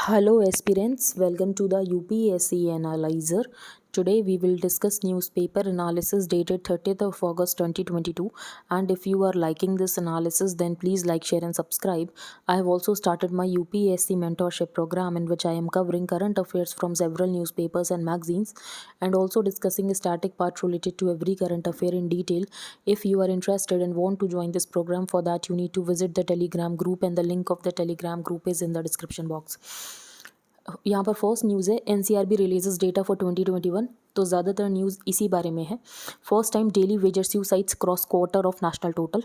Hello aspirants, welcome to the UPSC Analyzer. Today we will discuss newspaper analysis dated 30th of August 2022, and if you are liking this analysis then please like, share and subscribe. I have also started my UPSC mentorship program in which I am covering current affairs from several newspapers and magazines and also discussing a static part related to every current affair in detail. If you are interested and want to join this program, for that you need to visit the Telegram group and the link of the Telegram group is in the description box. यहाँ पर first news है NCRB releases data for 2021, तो ज़्यादातर news इसी बारे में है। First time daily Vaser suicides cross quarter of national total.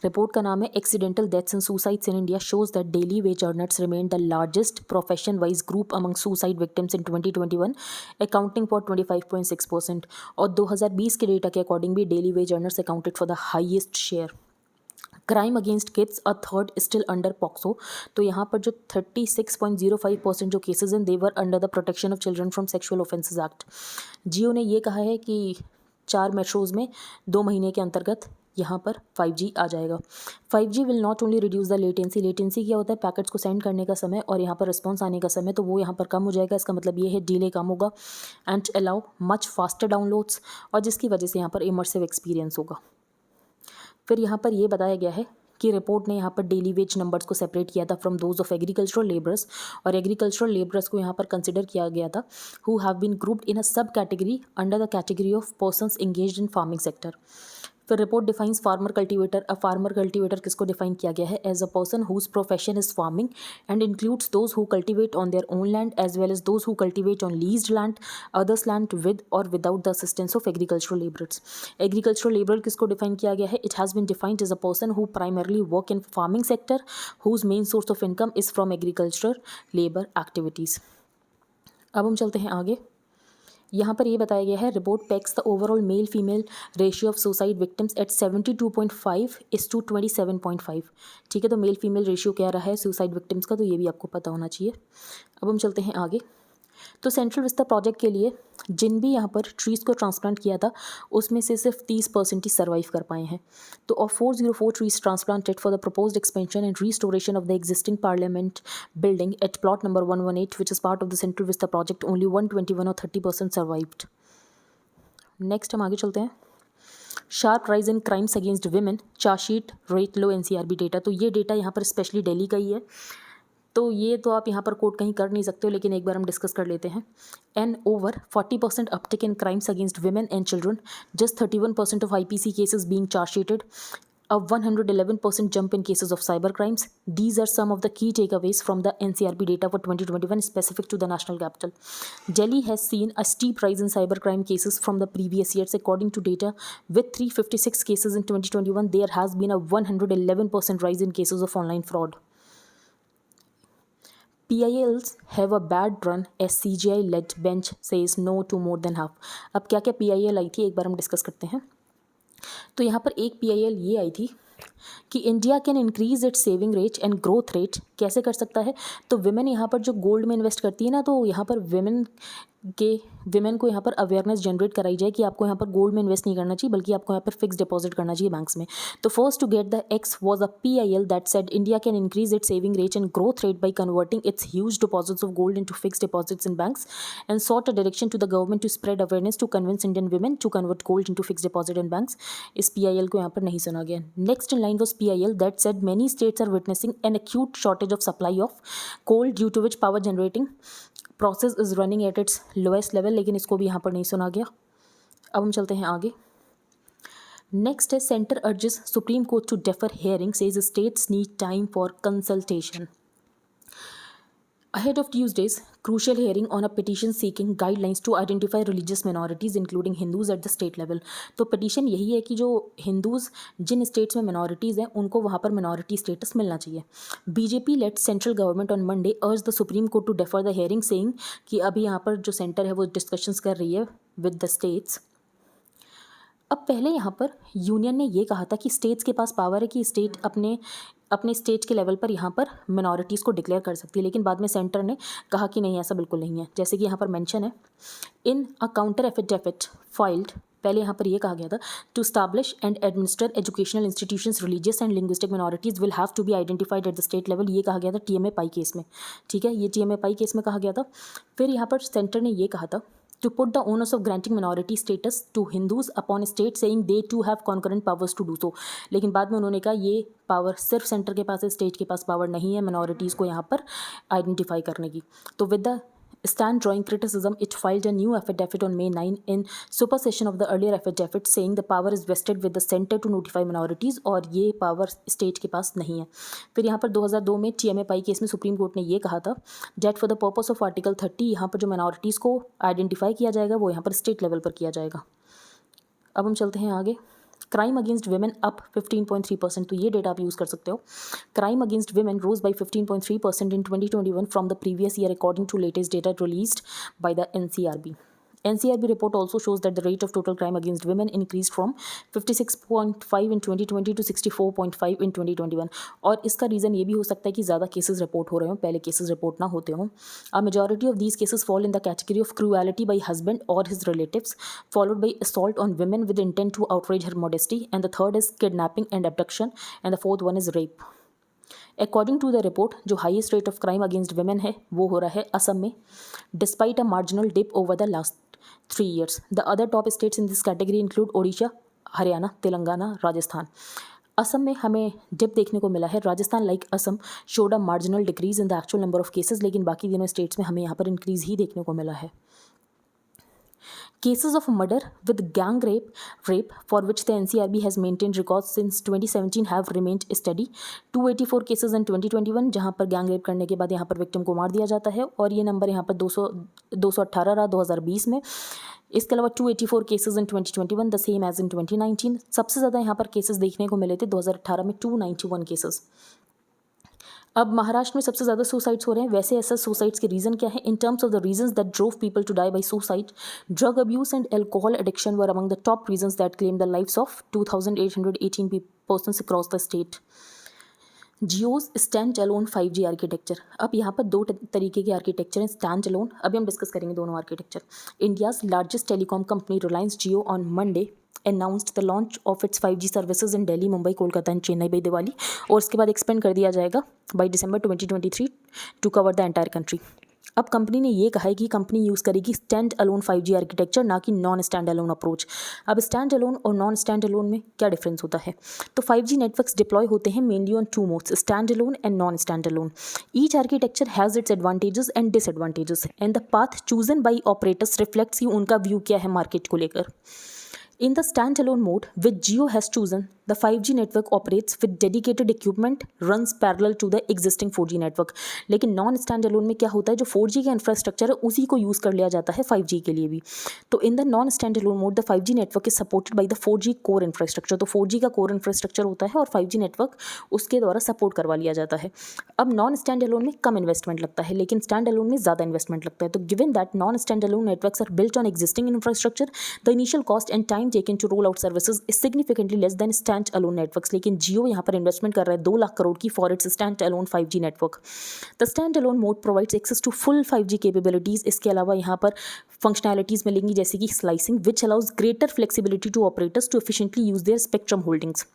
Report का नाम है accidental deaths and suicides in India shows that daily veg earners remain the largest profession wise group among suicide victims in 2021, accounting for 25.6%, और 2020 के data के according भी daily veg earners accounted for the highest share. Crime against kids a third still under POCSO, तो यहाँ पर जो 36.05% जो cases हैं they're under the protection of children from sexual offences act. जियो ने ये कहा है कि 4 मेट्रोज़ में 2 महीने के अंतर्गत यहाँ पर 5G आ जाएगा। 5G will not only reduce the latency. Latency क्या होता है? पैकेट्स को सेंड करने का समय और यहाँ पर रिस्पॉन्स आने का समय, तो वो यहाँ पर कम हो जाएगा। इसका मतलब ये है डिले कम होगा and allow much faster downloads, और जिसकी वजह से यहाँ पर इमर्सिव एक्सपीरियंस होगा। फिर यहाँ पर ये बताया गया है कि रिपोर्ट ने यहाँ पर डेली वेज नंबर्स को सेपरेट किया था from those of agricultural labourers, और एग्रीकल्चरल लेबरर्स को यहाँ पर कंसिडर किया गया था who have been grouped in a sub category under the category of persons engaged in farming sector. फिर रिपोर्ट डिफाइंस फार्मर कल्टीवेटर। अब फार्मर कल्टीवेटर किसको डिफाइन किया गया है? As a person whose profession is farming and includes those who cultivate on their own land as well as those who cultivate on leased land, others land with और without the assistance of agricultural labourers. Agricultural labour किसको define किया गया है? It has been defined as a person who primarily work in farming sector whose main source of income is from agriculture labour activities. अब हम चलते हैं आगे। यहाँ पर ये बताया गया है report pegs the overall male female ratio of suicide victims at 72.5:27.5। ठीक है, तो मेल फीमेल रेशियो क्या रहा है सुसाइड विक्टिम्स का, तो ये भी आपको पता होना चाहिए। अब हम चलते हैं आगे। तो सेंट्रल विस्ता प्रोजेक्ट के लिए जिन भी यहाँ पर ट्रीज़ को ट्रांसप्लांट किया था उसमें से सिर्फ 30% ही सर्वाइव कर पाए हैं। तो of 404 trees transplanted for the proposed expansion and restoration of the existing parliament building at plot number 118 which is part of the central vista project, only 121 और 30% सर्वाइव्ड। नेक्स्ट हम आगे चलते हैं। Sharp rise in crimes against women, chargesheet rate low NCRB data. तो ये data यहाँ पर specially Delhi का ही है, तो ये तो आप यहाँ पर कोट कहीं कर नहीं सकते हो, लेकिन एक बार हम डिस्कस कर लेते हैं। An over 40% uptick in crimes against women and children, just 31% of IPC cases being chargesheeted, a 111% jump in cases of cyber crimes. These are some of the key takeaways from the NCRB data for 2021 specific to the national capital. Delhi has seen a steep rise in cybercrime cases from the previous years. According to data, with 356 cases in 2021, there has been a 111% rise in cases of online fraud. PILs have a bad run as CGI-led bench says no to more than half. अब क्या क्या PIL आई थी एक बार हम discuss करते हैं। तो यहाँ पर एक PIL ये आई थी कि India can increase its saving rate and growth rate. कैसे कर सकता है? तो विमेन यहाँ पर जो गोल्ड में इन्वेस्ट करती है ना, तो यहाँ पर विमेन को यहाँ पर अवेयरनेस जनरेट कराई जाए कि आपको यहाँ पर गोल्ड में इन्वेस्ट नहीं करना चाहिए, बल्कि आपको यहाँ पर फिक्स डिपॉजिट करना चाहिए बैंक्स में। तो first to get the axe was a PIL that said India can increase its saving rate and growth rate by converting its huge deposits of gold into fix deposits in banks and sought a direction to the government to spread awareness to convince Indian women to convert gold into fix deposit in banks. इस PIL को यहाँ पर नहीं सुना गया। Next in line was PIL that said many states are witnessing an acute shortage of supply of coal due to which power generating process is running at its lowest level, लेकिन इसको भी यहाँ पर नहीं सुना गया। अब हम चलते हैं आगे। नेक्स्ट है centre urges supreme court to defer hearing, says states need time for consultation. Ahead of Tuesday's crucial hearing on a petition seeking guidelines to identify religious minorities including Hindus at the state level. तो petition यही है कि जो हिंदूज़ जिन states में minorities हैं उनको वहाँ पर मिनॉरिटी स्टेटस मिलना चाहिए। BJP led central government on Monday urge the Supreme court to defer the hearing, saying कि अभी यहाँ पर जो सेंटर है वो डिस्कशंस कर रही है विद द स्टेट्स। अब पहले यहाँ पर यूनियन ने ये कहा था कि स्टेट्स के पास पावर है कि स्टेट अपने स्टेट के लेवल पर यहाँ पर मिनॉरिटीज़ को डिक्लेयर कर सकती है, लेकिन बाद में सेंटर ने कहा कि नहीं, ऐसा बिल्कुल नहीं है। जैसे कि यहाँ पर मेंशन है in a counter affidavit filed पहले यहाँ पर ये कहा गया था to establish and administer educational institutions religious and linguistic minorities will have to be identified at the state level, ये कहा गया था टीएमए पाई केस में। ठीक है, ये टीएमए पाई केस में कहा गया था। फिर यहाँ पर सेंटर ने ये कहा था to put the onus of granting minority status to Hindus upon state saying they too have concurrent powers to do so। लेकिन बाद में उन्होंने कहा ये पावर सिर्फ सेंटर के पास है, स्टेट के पास पावर नहीं है मिनॉरिटीज़ को यहाँ पर आइडेंटिफाई करने की। तो with the stand drawing criticism, it filed a new affidavit on May 9 in supersession of the earlier affidavit saying the power is vested with the center to notify minorities, और ये power state के पास नहीं है। फिर यहाँ पर 2002 में TMA Pai case में सुप्रीम कोर्ट ने ये कहा था that for the purpose of article 30 यहाँ पर जो मिनॉरिटीज़ को आइडेंटिफाई किया जाएगा वो यहाँ पर स्टेट लेवल पर किया जाएगा। अब हम चलते हैं आगे। क्राइम अगेंस्ट वेमेन अप 15.3%, तो ये डेटा आप यूज़ कर सकते हो। Crime against women rose by 15.3% in 2021 from the previous year according to latest data released by the NCRB. NCRB report also shows that the rate of total crime against women increased from 56.5 in 2020 to 64.5 in 2021। और इसका reason ये भी हो सकता है कि ज़्यादा cases report हो रहे हों, पहले केसेस रिपोर्ट ना होते हों। A majority of these cases fall in the category of cruelty by husband or his relatives, followed by assault on women with intent to outrage her modesty, and the third is kidnapping and abduction, and the fourth one is rape। According to the report जो highest rate of crime against women है वो हो रहा है असम में, despite a marginal dip over the last 3 years। The other top states in this category include Odisha, Haryana, Telangana, Rajasthan. Assam में हमें dip देखने को मिला है। Rajasthan like Assam showed a marginal decrease in the actual number of cases, लेकिन बाकी तीनों स्टेट्स में हमें यहाँ पर इंक्रीज ही देखने को मिला है। Cases of murder with gang rape for which the NCRB has maintained records since 2017 have remained steady। 284 cases in 2021 जहाँ पर गैंग रेप करने के बाद यहाँ पर विक्टिम को मार दिया जाता है, और ये नंबर यहाँ पर 218 रहा 2020 में। इसके अलावा 284 cases in 2021 the same as in 2019। सबसे ज़्यादा यहाँ पर केसेस देखने को मिले थे 2018 में 291 केसेस। अब महाराष्ट्र में सबसे ज़्यादा सुसाइड्स हो रहे हैं। वैसे ऐसा सुसाइड्स के रीज़न क्या है? In terms of the reasons that drove people to die by suicide, drug abuse and alcohol addiction were among the top reasons that claim the lives of 2818 persons across the state. Jio's stand alone 5G architecture. अब यहाँ पर दो तरीके के architecture हैं, stand alone. अभी हम discuss करेंगे दोनों architecture. India's largest telecom company Reliance Jio on Monday announced the launch of its 5G services in Delhi, Mumbai, Kolkata and Chennai by Diwali, और उसके बाद एक्सपेंड कर दिया जाएगा by December 2023 to cover the entire country. अब कंपनी ने ये कहा है कि कंपनी यूज़ करेगी स्टैंड अलोन 5G आर्किटेक्चर, ना कि नॉन स्टैंड अलोन अप्रोच। अब स्टैंड अलोन और नॉन स्टैंड अलोन में क्या डिफरेंस होता है? तो 5G नेटवर्क्स डिप्लॉय होते हैं mainly on 2 modes, stand alone and non stand alone. Each architecture has its advantages and disadvantages, and the path chosen by operators reflects कि उनका व्यू क्या है मार्केट को लेकर। In the standalone mode, which Jio has chosen, the 5G network operates with dedicated equipment, runs parallel to the existing 4G network। लेकिन non stand alone में क्या होता है, जो 4G का इंफ्रास्ट्रक्चर है उसी को यूज़ कर लिया जाता है 5G के लिए भी। तो in the non standalone mode the 5G network is supported by the 4G core infrastructure. तो 4G का कोर इंफ्रास्ट्रक्चर होता है और 5G नेटवर्क उसके द्वारा सपोर्ट करवा लिया जाता है। अब नॉन स्टैंड अलोन में कम इन्वेस्टमेंट लगता है, लेकिन स्टैंड अलोन में ज़्यादा इन्वेस्टमेंट लगता है। तो given that non standalone networks are built on existing infrastructure, the initial cost and time taken to roll out services is significantly less than standalone networks. लेकिन जियो यहाँ पर investment कर रहा है 2 लाख करोड़ की for its stand alone 5G network. The standalone mode provides access to full 5G capabilities. इसके अलावा यहाँ पर फंक्शनैलिटीज़ मिलेंगी जैसे कि slicing, which allows greater flexibility to operators to efficiently use their spectrum holdings.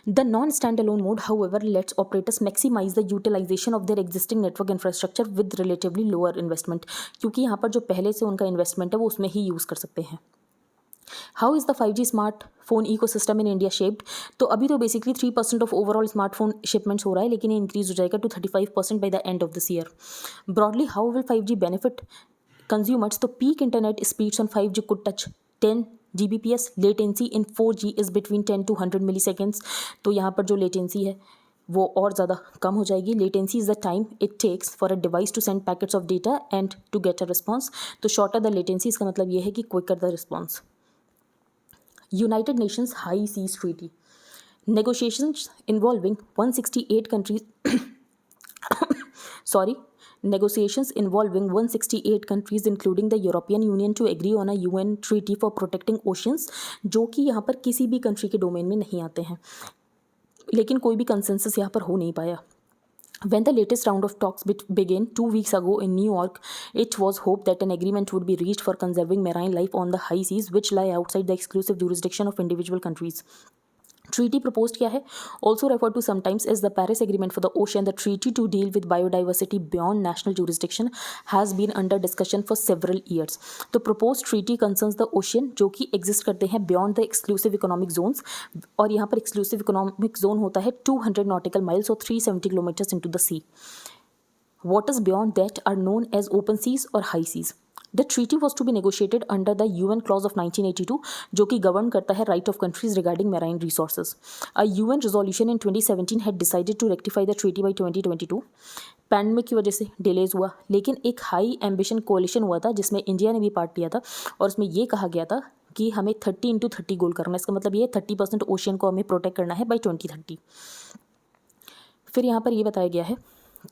The non-standalone mode, however, lets operators maximize the utilization of their existing network infrastructure with relatively lower investment, क्योंकि यहाँ पर जो पहले से उनका investment है वो उसमें ही यूज़ कर सकते हैं। How is the 5G smartphone ecosystem in India shaped? तो अभी तो basically 3% of overall smartphone shipments हो रहा है, लेकिन ये इंक्रीज हो जाएगा to 35% by the end of this year. Broadly how will 5G benefit consumers? तो peak internet speeds on 5G could touch 10 Gbps, latency in 4G is between 10 to 100 milliseconds. तो यहाँ पर जो लेटेंसी है वो और ज़्यादा कम हो जाएगी। Latency is the time it takes for a device to send packets of data and to get a response. तो शॉर्टर द लेटेंसी, इसका मतलब ये है कि quicker the response. United Nations high seas treaty negotiations involving 168 countries negotiations involving 168 countries including the European Union to agree on a UN treaty for protecting oceans, जो कि यहाँ पर किसी भी कंट्री के डोमेन में नहीं आते हैं, लेकिन कोई भी कंसेंसस यहाँ पर हो नहीं पाया। When the latest round of talks began 2 weeks ago in New York, it was hoped that an agreement would be reached for conserving marine life on the high seas, which lie outside the exclusive jurisdiction of individual countries. Treaty proposed क्या है, also referred to sometimes as the Paris Agreement for the Ocean. The treaty to deal with biodiversity beyond national jurisdiction has been under discussion for several years. तो proposed treaty concerns the ocean जो कि exist करते हैं beyond the exclusive economic zones, और यहाँ पर exclusive economic zone होता है 200 nautical miles or 370 kilometers into the sea. Waters beyond that are known as open seas or high seas. The treaty was to be negotiated under the UN clause of 1982, जो कि govern करता है right of countries regarding marine resources. A UN resolution in 2017 had decided to rectify the treaty by 2022. Pandemic की वजह से delays हुआ, लेकिन एक हाई एम्बिशन कोalition हुआ था जिसमें इंडिया ने भी पार्ट लिया था, और उसमें ये कहा गया था कि हमें 30x30 गोल करना है. इसका मतलब ये 30% ओशियन को हमें प्रोटेक्ट करना है बाई 2030. फिर यहाँ पर ये बताया गया है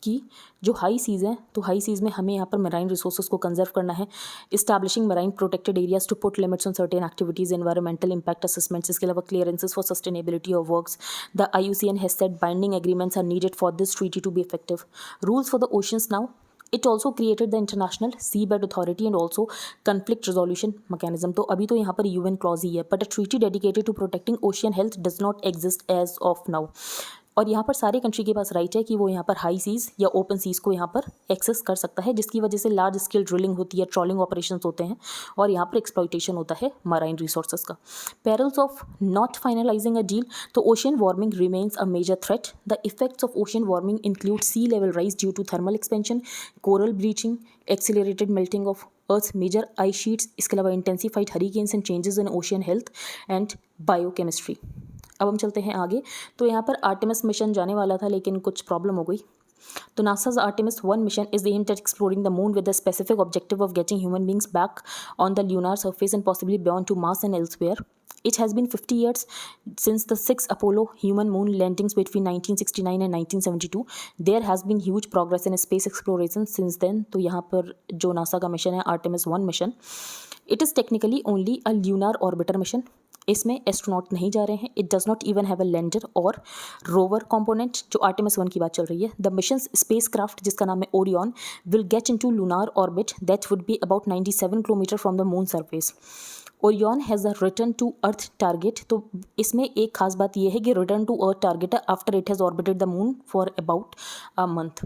कि जो हाई सीज़ हैं, तो हाई सीज़ में हमें यहाँ पर मराइन रिसोर्सेज को कंजर्व करना है. Establishing marine protected areas to put limits on certain activities, environmental impact assessments, इसके अलावा clearances for sustainability of works. The IUCN has said binding agreements are needed for this treaty to be effective. Rules for the oceans now. It also created the International Seabed Authority and also conflict resolution mechanism. तो अभी तो यहाँ पर UN clause ही है, but a treaty dedicated to protecting ocean health does not exist as of now. और यहाँ पर सारे कंट्री के पास राइट है कि वो यहाँ पर हाई सीज़ या ओपन सीज़ को यहाँ पर एक्सेस कर सकता है, जिसकी वजह से लार्ज स्केल ड्रिलिंग होती है, ट्रॉलिंग ऑपरेशंस होते हैं, और यहाँ पर एक्सप्लॉइटेशन होता है मराइन रिसोर्सेज का. Perils of not finalising a deal. तो ocean warming remains a major threat. The effects of ocean warming include sea level rise due to thermal expansion, coral bleaching, accelerated melting of earth major ice sheets, इसके अलावा intensified hurricanes and changes in ocean health and biochemistry. अब हम चलते हैं आगे. तो यहाँ पर आर्टेमिस मिशन जाने वाला था, लेकिन कुछ प्रॉब्लम हो गई. तो NASA's Artemis 1 mission is aimed at exploring the moon with the specific objective of getting human beings back on the lunar surface and possibly beyond to Mars and elsewhere. It has been 50 years since the 6 Apollo human moon landings between 1969 and 1972. There has been huge progress in space exploration since then. तो यहाँ पर जो NASA का mission है Artemis 1 mission, it is technically only a lunar orbiter mission. इसमें astronaut नहीं जा रहे हैं. It does not even have a lander और रोवर कंपोनेंट, जो आर्टेमिस 1 की बात चल रही है. द मिशन स्पेस क्राफ्ट, जिसका नाम है Orion, will get into lunar orbit that would be about 97 kilometre from the moon surface. Orion has a return to earth target. तो इसमें एक खास बात यह है कि रिटर्न टू अर्थ टारगेट है after it has orbited the moon for about a month.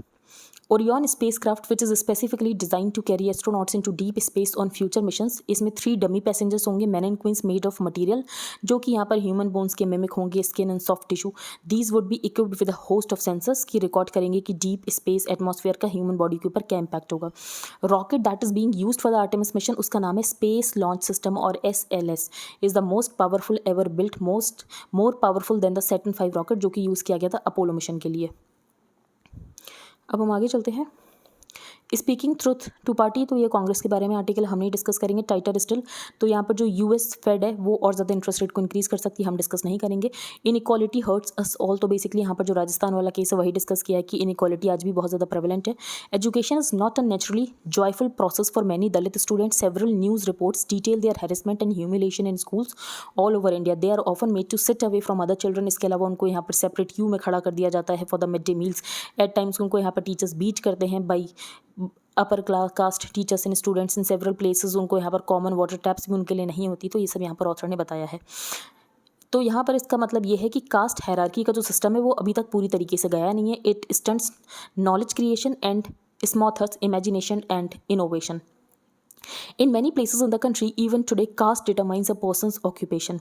Orion spacecraft, which is specifically designed to carry astronauts into deep space on future missions. इसमें 3 डमी पैसेंजर्स होंगे, men and queens made of material, जो कि यहाँ पर human bones के mimic होंगे, skin and soft tissue. These would be equipped with a host of sensors की record करेंगे कि डीप स्पेस एटमॉस्फेयर का ह्यूमन बॉडी के ऊपर क्या इम्पैक्ट होगा. Rocket that is being used for the Artemis mission, उसका नाम है स्पेस लॉन्च सिस्टम और SLS, is the most powerful ever built, more powerful than the Saturn 5 rocket, जो कि यूज़ किया गया था अपोलो मिशन के लिए. अब हम आगे चलते हैं. स्पीकिंग ट्रुथ टू पार्टी, तो ये कांग्रेस के बारे में आर्टिकल हम नहीं डिस्कस करेंगे. टाइटर स्टिल, तो यहाँ पर जो US फेड है वो और ज़्यादा इंटरेस्ट रेट को इंक्रीज़ कर सकती है, हम डिस्कस नहीं करेंगे. इनइक्वालिटी हर्ट्स अस ऑल, तो बेसिकली यहाँ पर जो राजस्थान वाला केस है वही डिस्कस किया है कि इनइक्वालिटी आज भी बहुत ज़्यादा प्रेवलेंट है. Education is not a naturally joyful process for many Dalit students. Several news reports detail their harassment and humiliation in schools all over India. They are often made to sit away from other children. इसके अलावा उनको यहाँ पर separate Q में खड़ा कर दिया जाता है for the mid day meals. At times उनको यहाँ पर टीचर्स बीट करते हैं by upper class caste teachers and students in several places. उनको यहाँ पर कॉमन वाटर टैप्स भी उनके लिए नहीं होती. तो ये सब यहाँ पर ऑथर ने बताया है. तो यहाँ पर इसका मतलब ये है कि कास्ट हायरार्की का जो सिस्टम है वो अभी तक पूरी तरीके से गया नहीं है. It stunts knowledge creation and smothers imagination and innovation. In many places in the country, even today, caste determines a person's occupation.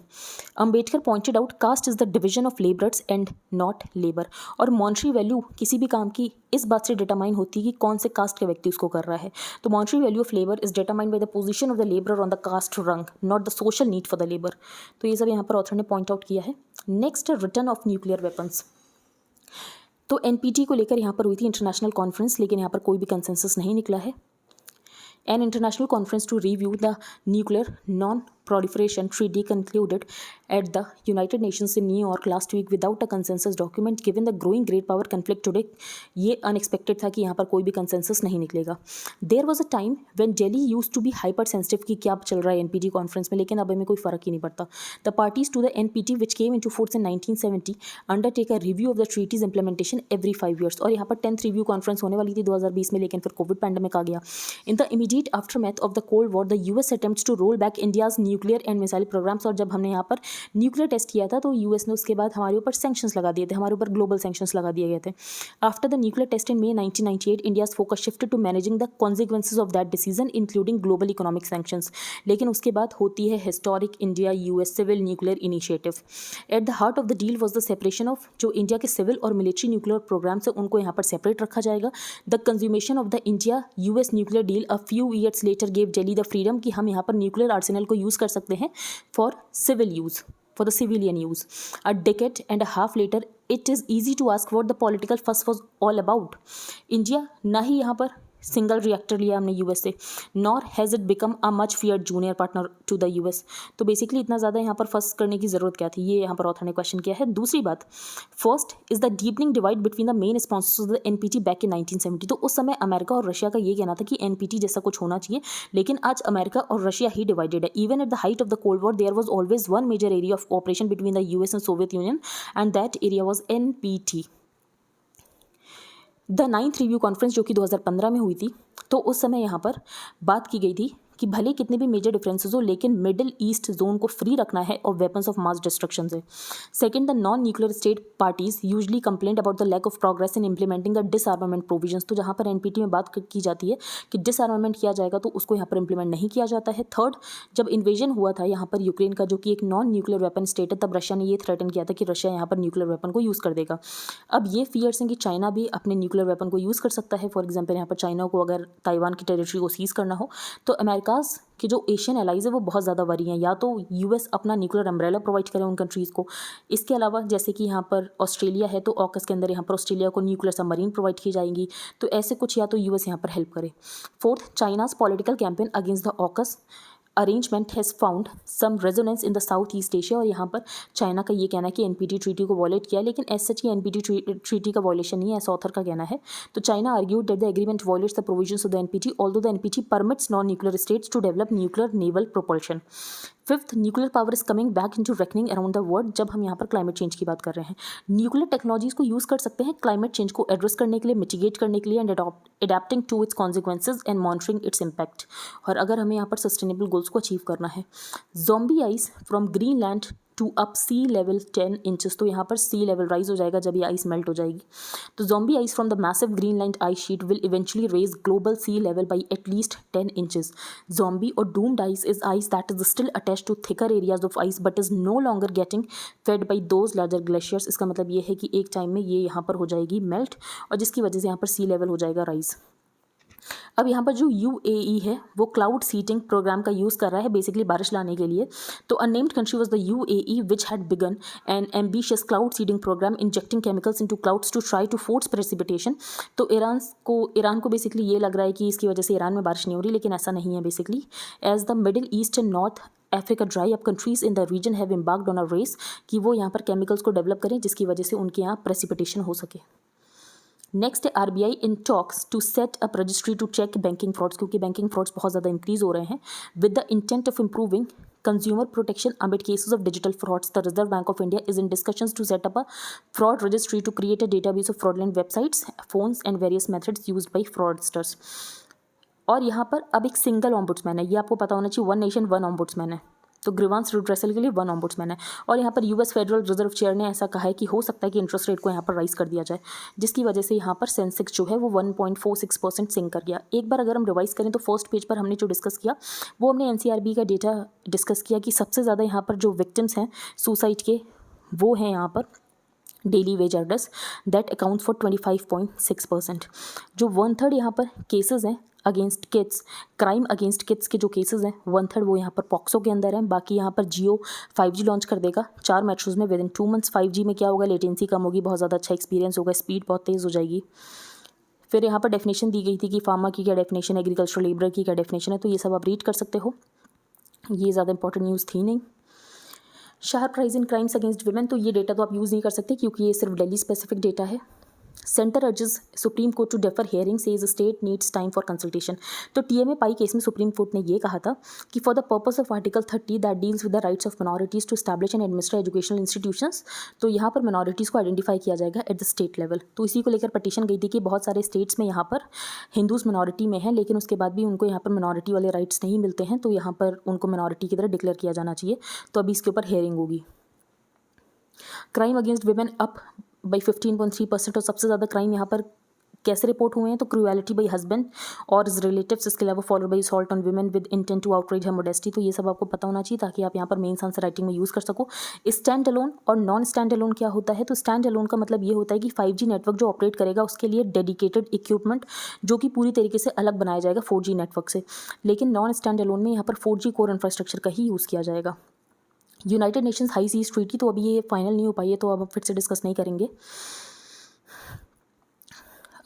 Ambedkar pointed out caste is the division of laborers and not labor. और monetary value किसी भी काम की इस बात से determine होती है कि कौन से कास्ट के व्यक्ति उसको कर रहा है. तो monetary value of labour is determined by the position of the labour on the caste rung, not the social need for the labour. तो ये सब यहाँ पर ऑथर ने पॉइंट आउट किया है. Next, return of nuclear weapons. तो NPT को लेकर यहाँ पर हुई थी इंटरनेशनल कॉन्फ्रेंस, लेकिन यहाँ पर कोई भी कंसेंसस नहीं निकला है. An international conference to review the nuclear Non-Proliferation Treaty concluded at the United Nations in New York last week without a consensus document. Given the growing great power conflict today, ये unexpected था कि यहाँ पर कोई भी consensus नहीं निकलेगा. There was a time when Delhi used to be hyper sensitive कि क्या चल रहा है NPT कॉन्फ्रेंस में, लेकिन अब हमें कोई फ़र्क ही नहीं पड़ता. The parties to the NPT which came into force in 1970 undertake a review of the treaty's implementation every 5 years. और यहाँ पर 10th रिव्यू कॉन्फ्रेंस होने वाली थी 2020 में, लेकिन फिर कोविड पैंडेमिक आ गया. In the immediate aftermath of the Cold War, the US attempts to roll back India's nuclear and missile programs. और जब हमने यहाँ पर न्यूक्लियर टेस्ट किया था तो यूएस ने उसके बाद हमारे ऊपर सैंक्शंस लगा दिए थे, हमारे ऊपर ग्लोबल सैंक्शंस लगा दिए गए थे. After the nuclear test in May 1998, India's focus shifted to managing the consequences of that decision, including global economic sanctions. लेकिन उसके बाद होती है historic India US civil nuclear initiative. At the heart of the deal was the separation of जो India के civil और military nuclear programmes है उनको यहाँ पर सेपरेट रखा जाएगा. The consummation of the India US nuclear deal a few years later gave Delhi the freedom कि हम यहाँ पर न्यूक्लियर आर्सेनल को यूज़ कर सकते हैं for civil use, for the civilian use. A decade and a half later, it is easy to ask what the political fuss was all about. India ना ही यहाँ पर सिंगल रिएक्टर लिया हमने US से, nor has it become a much feared junior partner to the US. तो basically इतना ज़्यादा यहाँ पर फर्स्ट करने की ज़रूरत क्या थी, ये यहाँ पर ऑथर ने क्वेश्चन किया है. दूसरी बात, first is the deepening divide between the main sponsors of the NPT back in 1970. तो उस समय अमेरिका और रशिया का ये कहना था कि एनपीटी जैसा कुछ होना चाहिए, लेकिन आज अमेरिका और रशिया ही डिवाइडेड है. Even at the height of the cold war there was always one major area of cooperation between the US and Soviet Union, and that area was NPT. The 9th review conference जो कि 2015 में हुई थी, तो उस समय यहाँ पर बात की गई थी कि भले कितने भी मेजर डिफरेंसेस हो, लेकिन मिडिल ईस्ट जोन को फ्री रखना है और वेपन्स ऑफ मास डिस्ट्रक्शन से. Second, the non nuclear state parties usually complaint about the lack of progress in implementing the disarmament provisions. तो जहाँ पर एनपीटी में बात की जाती है कि डिसआर्मामेंट किया जाएगा तो उसको यहाँ पर इंप्लीमेंट नहीं किया जाता है. थर्ड, जब इन्वेजन हुआ था यहाँ पर यूक्रेन का, जो कि एक नॉन न्यूक्लियर वेपन स्टेट है, तब रशिया ने ये थ्रेटन किया था कि रशिया यहाँ पर न्यूक्लियर वेपन को यूज़ कर देगा. अब ये फियर्स हैं कि चाइना भी अपने न्यूक्लियर वेपन को यूज़ कर सकता है. फॉर एग्जाम्पल यहाँ पर चाइना को अगर ताइवान की टेरिटरी को सीज करना हो, तो अमेरिकाज कि जो एशियन एलाइज है वो बहुत ज़्यादा वरी हैं, या तो यूएस अपना न्यूक्लियर अम्ब्रेला प्रोवाइड करे उन कंट्रीज़ को. इसके अलावा जैसे कि यहाँ पर ऑस्ट्रेलिया है, तो ऑकस के अंदर यहाँ पर ऑस्ट्रेलिया को न्यूक्लियर सबमरीन प्रोवाइड की जाएंगी. तो ऐसे कुछ या तो यूएस यहाँ पर हेल्प करे. Fourth, China's political campaign against the AUKUS arrangement has found some resonance in the South East Asia. और यहाँ पर चाइना का ये कहना है कि एनपीटी ट्रीटी को वॉलेट किया, लेकिन एज सच की एनपीटी ट्रीटी का वॉलेशन नहीं है, ऐसा ऑथर का कहना है. तो China argued that the agreement violates the provisions of the NPT, although the NPT permits non nuclear states to develop nuclear naval propulsion. Fifth, nuclear power is coming back into reckoning around the world. जब हम यहाँ पर climate change की बात कर रहे हैं, nuclear technologies को यूज़ कर सकते हैं क्लाइमेट चेंज को एड्रेस करने के लिए, मिटिगेट करने के लिए, and adapting to its consequences and monitoring its impact. और अगर हमें यहाँ पर सस्टेनेबल गोल्स को अचीव करना है. Zombie ice from Greenland to up sea level 10 inches. तो यहाँ पर सी लेवल राइज हो जाएगा जब ये आइस मेल्ट हो जाएगी. तो zombie ice from the massive Greenland ice sheet will eventually raise global sea level by at least 10 inches. Zombie और doomed ice is ice that is still attached to thicker areas of ice but is no longer getting fed by those larger glaciers. इसका मतलब ये है कि एक time में ये यहाँ पर हो जाएगी मेल्ट, और जिसकी वजह से यहाँ पर सी लेवल हो जाएगा राइज. अब यहाँ पर जो यूएई है वो क्लाउड सीटिंग प्रोग्राम का यूज़ कर रहा है बेसिकली बारिश लाने के लिए. तो unnamed country was the UAE which had begun an ambitious cloud seeding programme injecting chemicals into clouds to try to force precipitation. तो ईरान को बेसिकली ये लग रहा है कि इसकी वजह से ईरान में बारिश नहीं हो रही, लेकिन ऐसा नहीं है basically. As the Middle East and North Africa dry up countries in the region have embarked on a race कि वो यहाँ पर केमिकल्स को डेवलप करें जिसकी वजह से उनके यहाँ प्रेसिपिटेशन हो सके. नेक्स्ट है RBI in talks to set up registry to check banking frauds, क्योंकि बैंकिंग फ्रॉड्स बहुत ज़्यादा इंक्रीज हो रहे हैं. With the intent of improving consumer protection amid cases of digital frauds, the Reserve Bank of India is in discussions to set up a fraud registry to create a database of fraudulent websites, phones and various methods used by fraudsters. और यहाँ पर अब एक single ombudsman है, ये आपको पता होना चाहिए. वन नेशन वन ऑम्बुड्समैन है, तो ग्रीवांस रिड्रेसल के लिए वन ऑम्बुड्समैन है. और यहाँ पर यूएस फेडरल रिजर्व चेयर ने ऐसा कहा है कि हो सकता है कि इंटरेस्ट रेट को यहाँ पर राइज कर दिया जाए, जिसकी वजह से यहाँ पर सेंसेक्स जो है वो 1.46% सिंक कर गया. एक बार अगर हम रिवाइज करें तो फर्स्ट पेज पर हमने जो डिस्कस किया वो हमने एनसीआरबी का डेटा डिस्कस किया कि सबसे ज़्यादा यहाँ पर जो विक्टिम्स हैं सुसाइड के वो हैं यहाँ पर daily veg earners, that account for 25.6%. जो 1/3 यहाँ पर केसेस हैं against kids, crime against kids के जो केसेस हैं 1/3 वो यहाँ पर पॉक्सो के अंदर हैं. बाकी यहाँ पर जियो 5G लॉन्च कर देगा 4 मेट्रोज में विद इन 2 मंथ्स. 5G में क्या होगा, लेटेंसी कम होगी, बहुत ज़्यादा अच्छा एक्सपीरियंस होगा, स्पीड बहुत तेज़ हो जाएगी. फिर यहाँ पर डेफिनेशन दी गई थी कि फार्मा की क्या डेफिनेशन है, एग्रीकल्चरल लेबर की क्या डेफिनेशन है, तो ये सब आप रीड कर सकते हो. ये ज़्यादा इंपॉर्टेंट न्यूज़ थी नहीं। Sharp rise in crimes against women, तो ये डेटा तो आप यूज़ नहीं कर सकते क्योंकि ये सिर्फ दिल्ली स्पेसिफिक डेटा है। Centre urges supreme court to defer hearing says state needs time for consultation. तो टीएमए पाई केस में सुप्रीम कोर्ट ने ये कहा था कि for the purpose of article 30 that deals with the rights of minorities to establish and administer educational institutions, तो यहाँ पर मिनॉरिटीज़ को आइडेंटिफाई किया जाएगा एट द स्टेट लेवल। तो इसी को लेकर पटिशन गई थी कि बहुत सारे स्टेट्स में यहाँ पर हिंदूज़ मिनॉरिटी में है, लेकिन उसके बाद भी उनको यहाँ पर मिनॉरिटी वाले राइट्स नहीं मिलते हैं, तो यहाँ पर उनको मिनॉरिटी की तरह डिक्लेयर किया जाना चाहिए। तो अभी इसके ऊपर हियरिंग होगी। Crime against women up by 15.3%, और सबसे ज़्यादा क्राइम यहाँ पर कैसे रिपोर्ट हुए हैं, तो क्रूएलिटी बाई हस्बैंड और रिलेटिव्स, इसके अलावा followed by assault on women with intent to outrage her modesty. तो ये सब आपको पता होना चाहिए ताकि आप यहाँ पर मेंस आंसर राइटिंग में यूज़ कर सको। स्टैंड अलोन और नॉन स्टैंड अलोन क्या होता है, तो स्टैंड अलोन का मतलब ये होता है कि 5G नेटवर्क जो ऑपरेट करेगा उसके लिए डेडिकेटेड इक्विपमेंट जो कि पूरी तरीके से अलग बनाया जाएगा 4G नेटवर्क से, लेकिन नॉन स्टैंड अलोन में यहाँ पर 4G कोर इंफ्रास्ट्रक्चर का ही यूज़ किया जाएगा। United Nations high seas treaty, तो अभी ये फाइनल नहीं हो पाई है, तो अब हम फिर से डिस्कस नहीं करेंगे।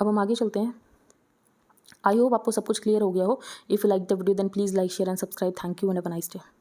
अब हम आगे चलते हैं। आई होप आपको सब कुछ क्लियर हो गया हो। If you like the video then please like share and subscribe. Thank you and have a nice day.